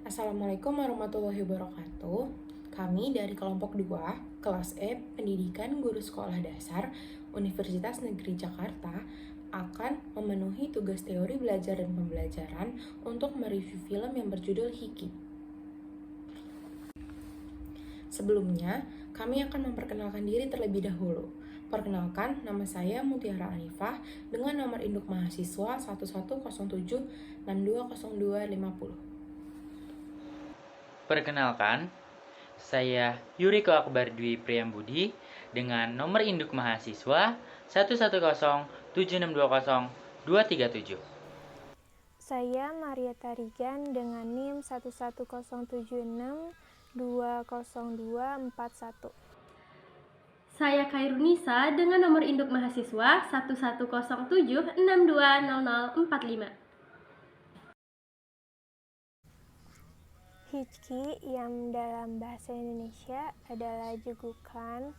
Assalamualaikum warahmatullahi wabarakatuh. Kami dari kelompok 2, kelas E, Pendidikan Guru Sekolah Dasar, Universitas Negeri Jakarta, akan memenuhi tugas teori belajar dan pembelajaran untuk mereview film yang berjudul Hiki. Sebelumnya, kami akan memperkenalkan diri terlebih dahulu. Perkenalkan, nama saya Mutiara Anifah dengan nomor induk mahasiswa 1107620250. Perkenalkan, saya Yuriko Akbar Dwi Priyambudi dengan nomor induk mahasiswa 11076200237. Saya Maria Tarigan dengan NIM 11076200241. Saya Khairunisa dengan nomor induk mahasiswa 1107620045. Hijki yang dalam bahasa Indonesia adalah Jugukan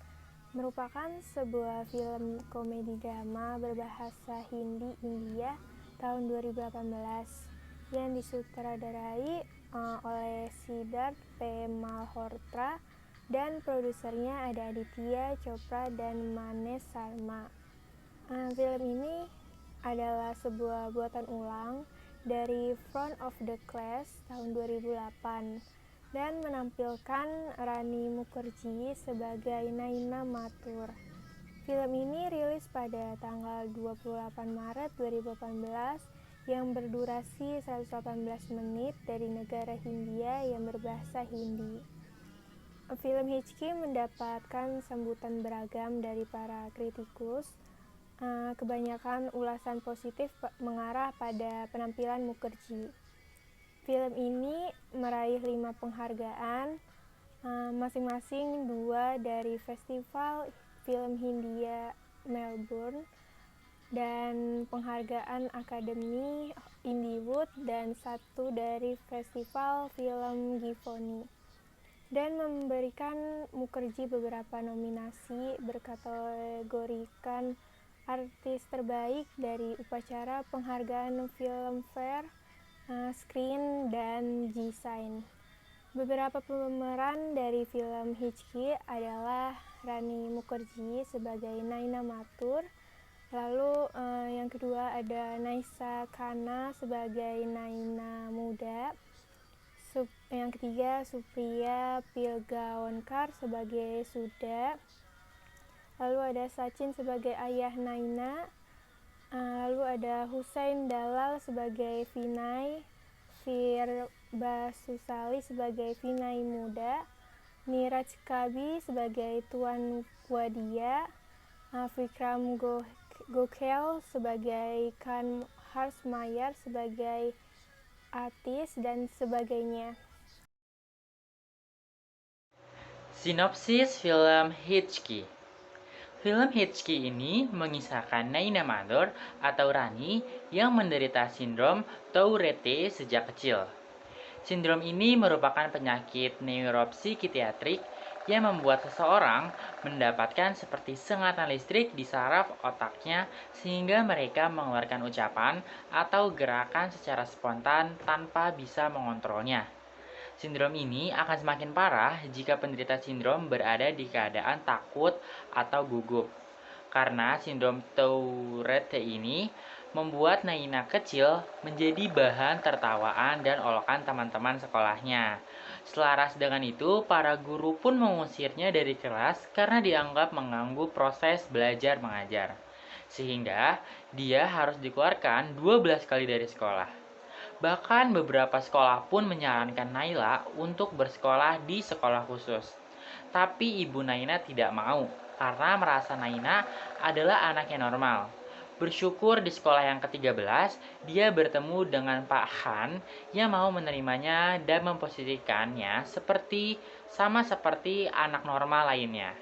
merupakan sebuah film komedi drama berbahasa Hindi India tahun 2018 yang disutradarai oleh Siddharth P. Malhotra dan produsernya ada Aditya Chopra dan Manesh Sharma. Film ini adalah sebuah buatan ulang dari Front of the Class tahun 2008 dan menampilkan Rani Mukherjee sebagai Naina Mathur. Film ini rilis pada tanggal 28 Maret 2018 yang berdurasi 118 menit dari negara Hindia yang berbahasa Hindi. Film Hijki mendapatkan sambutan beragam dari para kritikus. Kebanyakan ulasan positif mengarah pada penampilan Mukherjee. Film ini meraih 5 penghargaan, masing-masing 2 dari Festival Film Hindia Melbourne dan penghargaan Akademi Indiewood dan 1 dari Festival Film Gifoni, dan memberikan Mukherjee beberapa nominasi berkategorikan artis terbaik dari upacara penghargaan Filmfare, Screen, dan Design. Beberapa pemeran dari film Hijki adalah Rani Mukherjee sebagai Naina Mathur, lalu yang kedua ada Naisa Khanna sebagai Naina Muda, yang ketiga Supriya Pilgaonkar sebagai Sudha, lalu ada Sachin sebagai ayah Naina, lalu ada Hussein Dalal sebagai Vinay, Fir Basusali sebagai Vinay Muda, Niraj Kabi sebagai Tuan Wadia, Vikram Gokhale sebagai Khan Harsh Mayar sebagai Atis, dan sebagainya. Sinopsis film Hijki. Film Hijki ini mengisahkan Naina Mathur atau Rani yang menderita sindrom Tourette sejak kecil. Sindrom ini merupakan penyakit neuropsikiatrik yang membuat seseorang mendapatkan seperti sengatan listrik di saraf otaknya sehingga mereka mengeluarkan ucapan atau gerakan secara spontan tanpa bisa mengontrolnya. Sindrom ini akan semakin parah jika penderita sindrom berada di keadaan takut atau gugup. Karena sindrom Tourette ini membuat Naina kecil menjadi bahan tertawaan dan olokan teman-teman sekolahnya. Selaras dengan itu, para guru pun mengusirnya dari kelas karena dianggap mengganggu proses belajar mengajar. Sehingga dia harus dikeluarkan 12 kali dari sekolah. Bahkan beberapa sekolah pun menyarankan Naila untuk bersekolah di sekolah khusus. Tapi ibu Naina tidak mau karena merasa Naina adalah anak yang normal. Bersyukur di sekolah yang ke-13, dia bertemu dengan Pak Han yang mau menerimanya dan memposisikannya sama seperti anak normal lainnya.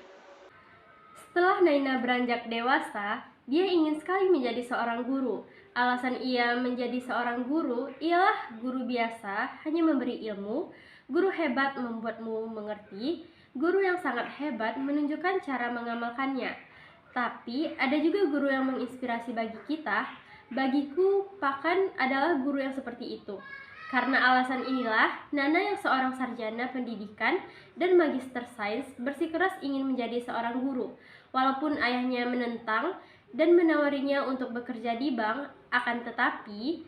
Setelah Naina beranjak dewasa, dia ingin sekali menjadi seorang guru. Alasan ia menjadi seorang guru ialah guru biasa hanya memberi ilmu, guru hebat membuatmu mengerti, guru yang sangat hebat menunjukkan cara mengamalkannya. Tapi ada juga guru yang menginspirasi bagi kita. Bagiku, Pakan adalah guru yang seperti itu. Karena alasan inilah, Nana yang seorang sarjana pendidikan dan magister sains bersikeras ingin menjadi seorang guru. Walaupun ayahnya menentang dan menawarinya untuk bekerja di bank, akan tetapi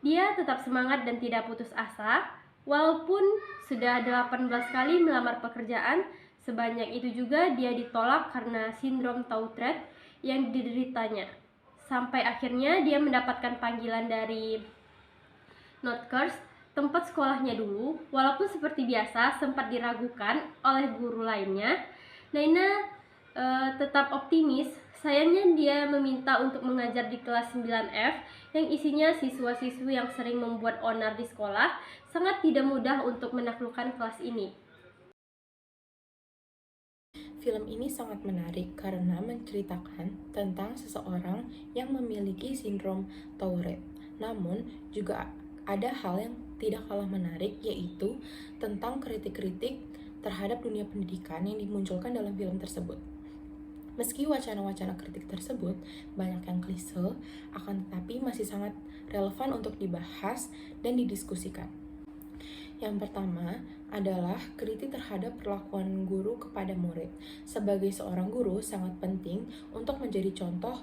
dia tetap semangat dan tidak putus asa. Walaupun sudah 18 kali melamar pekerjaan, sebanyak itu juga dia ditolak karena sindrom Tourette yang dideritanya. Sampai akhirnya dia mendapatkan panggilan dari Notkurs, tempat sekolahnya dulu. Walaupun seperti biasa sempat diragukan oleh guru lainnya, Naina tetap optimis. Sayangnya dia meminta untuk mengajar di kelas 9F yang isinya siswa-siswi yang sering membuat onar di sekolah. Sangat tidak mudah untuk menaklukkan kelas ini. Film ini sangat menarik karena menceritakan tentang seseorang yang memiliki sindrom Tourette. Namun, juga ada hal yang tidak kalah menarik, yaitu tentang kritik-kritik terhadap dunia pendidikan yang dimunculkan dalam film tersebut. Meski wacana-wacana kritik tersebut banyak yang klise, akan tetapi masih sangat relevan untuk dibahas dan didiskusikan. Yang pertama adalah kritik terhadap perlakuan guru kepada murid. Sebagai seorang guru, sangat penting untuk menjadi contoh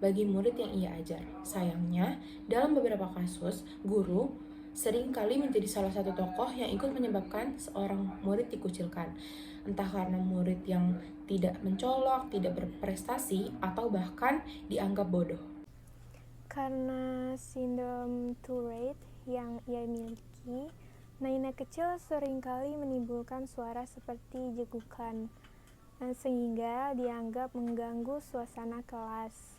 bagi murid yang ia ajar. Sayangnya, dalam beberapa kasus, guru sering kali menjadi salah satu tokoh yang ikut menyebabkan seorang murid dikucilkan. Entah karena murid yang tidak mencolok, tidak berprestasi, atau bahkan dianggap bodoh. Karena sindrom Tourette yang ia miliki, Naina kecil seringkali menimbulkan suara seperti jegukan, sehingga dianggap mengganggu suasana kelas.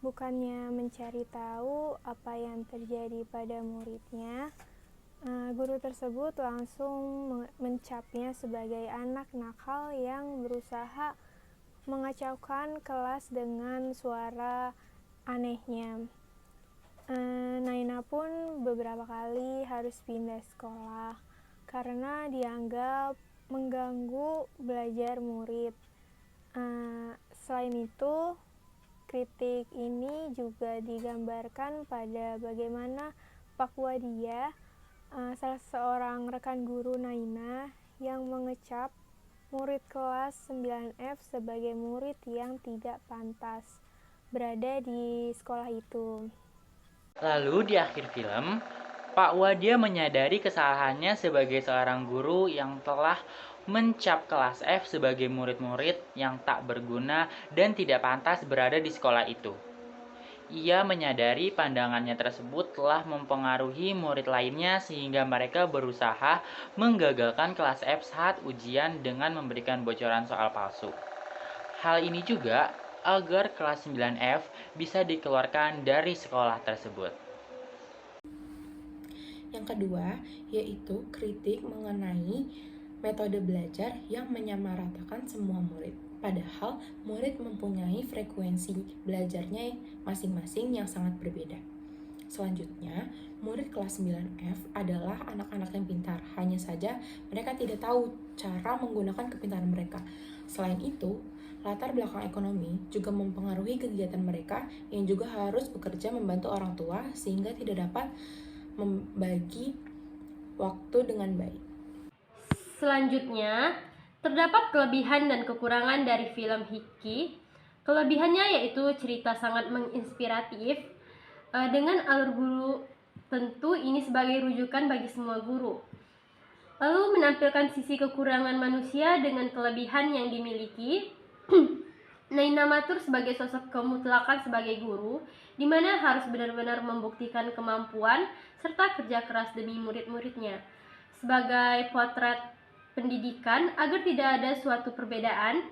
Bukannya mencari tahu apa yang terjadi pada muridnya, guru tersebut langsung mencapnya sebagai anak nakal yang berusaha mengacaukan kelas dengan suara anehnya. Naina pun beberapa kali harus pindah sekolah karena dianggap mengganggu belajar murid. Selain itu, kritik ini juga digambarkan pada bagaimana Pak Wadia, salah seorang rekan guru Naina, yang mengecap murid kelas 9F sebagai murid yang tidak pantas berada di sekolah itu. Lalu di akhir film, Pak Wadia menyadari kesalahannya sebagai seorang guru yang telah mencap kelas F sebagai murid-murid yang tak berguna dan tidak pantas berada di sekolah itu. Ia menyadari pandangannya tersebut telah mempengaruhi murid lainnya sehingga mereka berusaha menggagalkan kelas F saat ujian dengan memberikan bocoran soal palsu. Hal ini juga agar kelas 9F bisa dikeluarkan dari sekolah tersebut. Yang kedua, yaitu kritik mengenai metode belajar yang menyamaratakan semua murid. Padahal, murid mempunyai frekuensi belajarnya masing-masing yang sangat berbeda. Selanjutnya, murid kelas 9F adalah anak-anak yang pintar. Hanya saja, mereka tidak tahu cara menggunakan kepintaran mereka. Selain itu, latar belakang ekonomi juga mempengaruhi kegiatan mereka yang juga harus bekerja membantu orang tua sehingga tidak dapat membagi waktu dengan baik. Selanjutnya, terdapat kelebihan dan kekurangan dari film Hickey. Kelebihannya yaitu cerita sangat menginspiratif dengan alur guru. Tentu ini sebagai rujukan bagi semua guru. Lalu menampilkan sisi kekurangan manusia dengan kelebihan yang dimiliki. Naina Matur sebagai sosok kemutlakan sebagai guru, di mana harus benar-benar membuktikan kemampuan serta kerja keras demi murid-muridnya. Sebagai potret pendidikan agar tidak ada suatu perbedaan,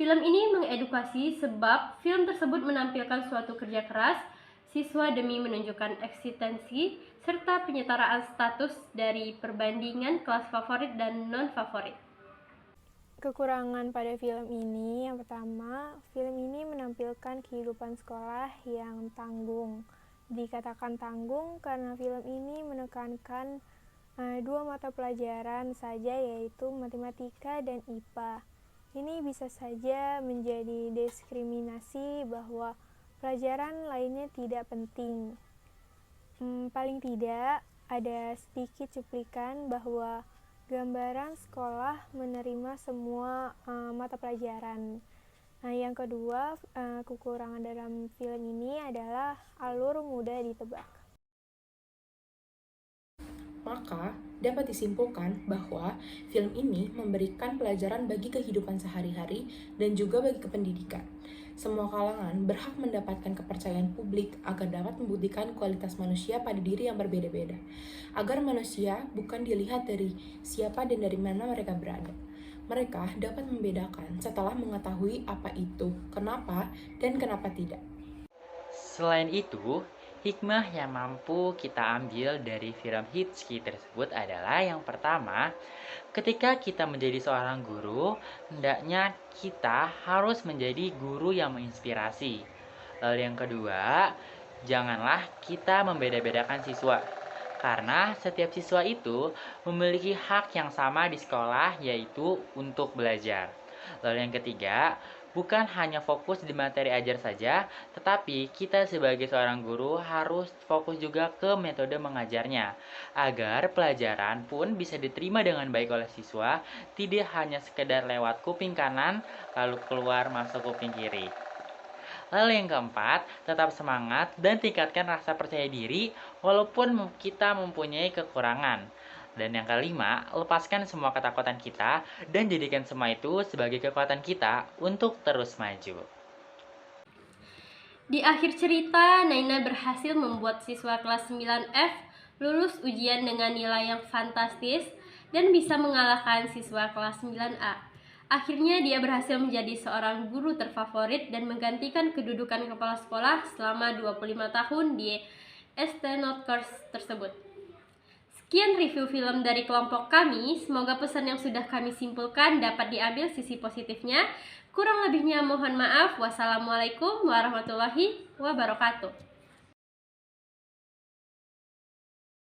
film ini mengedukasi sebab film tersebut menampilkan suatu kerja keras siswa demi menunjukkan eksistensi serta penyetaraan status dari perbandingan kelas favorit dan non-favorit. Kekurangan pada film ini, yang pertama, film ini menampilkan kehidupan sekolah yang tanggung. Dikatakan tanggung karena film ini menekankan dua mata pelajaran saja, yaitu matematika dan IPA. Ini bisa saja menjadi diskriminasi bahwa pelajaran lainnya tidak penting. Paling tidak, ada sedikit cuplikan bahwa gambaran sekolah menerima semua mata pelajaran. Nah, yang kedua, kekurangan dalam film ini adalah alur mudah ditebak. Maka, dapat disimpulkan bahwa film ini memberikan pelajaran bagi kehidupan sehari-hari dan juga bagi kependidikan. Semua kalangan berhak mendapatkan kepercayaan publik agar dapat membuktikan kualitas manusia pada diri yang berbeda-beda. Agar manusia bukan dilihat dari siapa dan dari mana mereka berada. Mereka dapat membedakan setelah mengetahui apa itu, kenapa, dan kenapa tidak. Selain itu, hikmah yang mampu kita ambil dari film Hitchki tersebut adalah yang pertama, ketika kita menjadi seorang guru, hendaknya kita harus menjadi guru yang menginspirasi. Lalu yang kedua, janganlah kita membeda-bedakan siswa. Karena setiap siswa itu memiliki hak yang sama di sekolah, yaitu untuk belajar. Lalu yang ketiga, bukan hanya fokus di materi ajar saja, tetapi kita sebagai seorang guru harus fokus juga ke metode mengajarnya, agar pelajaran pun bisa diterima dengan baik oleh siswa, tidak hanya sekedar lewat kuping kanan, lalu keluar masuk kuping kiri. Lalu yang keempat, tetap semangat dan tingkatkan rasa percaya diri walaupun kita mempunyai kekurangan. Dan yang kelima, lepaskan semua ketakutan kita dan jadikan semua itu sebagai kekuatan kita untuk terus maju. Di akhir cerita, Naina berhasil membuat siswa kelas 9F lulus ujian dengan nilai yang fantastis dan bisa mengalahkan siswa kelas 9A. Akhirnya dia berhasil menjadi seorang guru terfavorit dan menggantikan kedudukan kepala sekolah selama 25 tahun di ST Notkurs tersebut. Sekian review film dari kelompok kami, semoga pesan yang sudah kami simpulkan dapat diambil sisi positifnya. Kurang lebihnya mohon maaf. Wassalamualaikum warahmatullahi wabarakatuh.